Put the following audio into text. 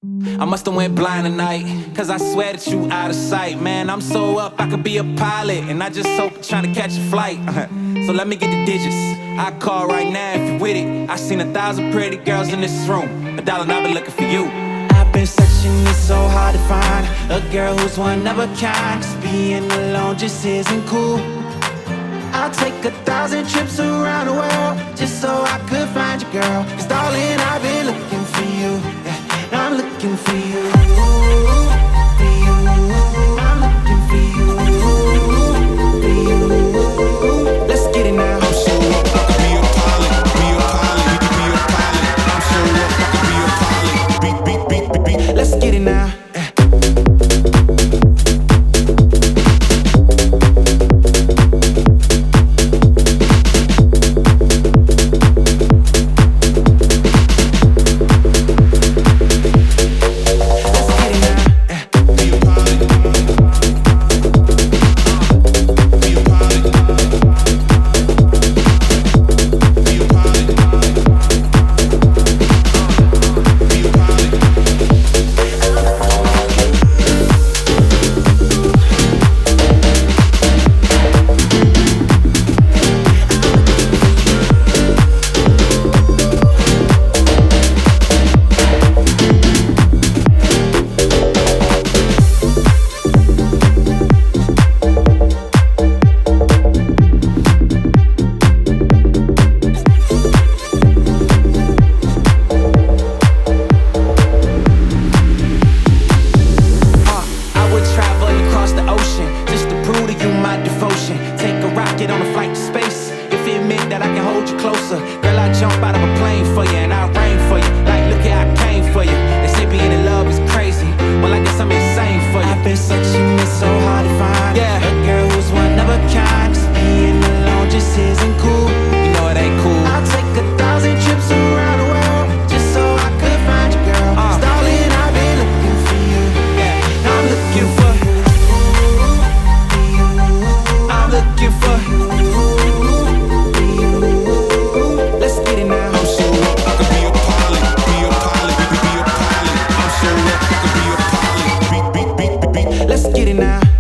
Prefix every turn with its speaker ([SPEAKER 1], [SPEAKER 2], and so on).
[SPEAKER 1] I must've went blind tonight, cause I swear that you out of sight. Man, I'm so up, I could be a pilot, and I just hope trying to catch a flight. So let me get the digits, I call right now if you with it. I seen 1,000 pretty girls in this room, but darling, I've been looking for you. I've been searching, it's so hard to find a girl who's one of a kind. Cause being alone just isn't cool. I'll take 1,000 trips around the world just so I could find you, girl. Cause darling, I've been looking for you, yeah. I'm looking for you, for you. I'm looking for you, for you. Let's get it now. I'm so up, I could be a pilot, be a pilot, be a pilot. I'm so up, I could be a pilot. Beat. Let's get it now. Let's get it now.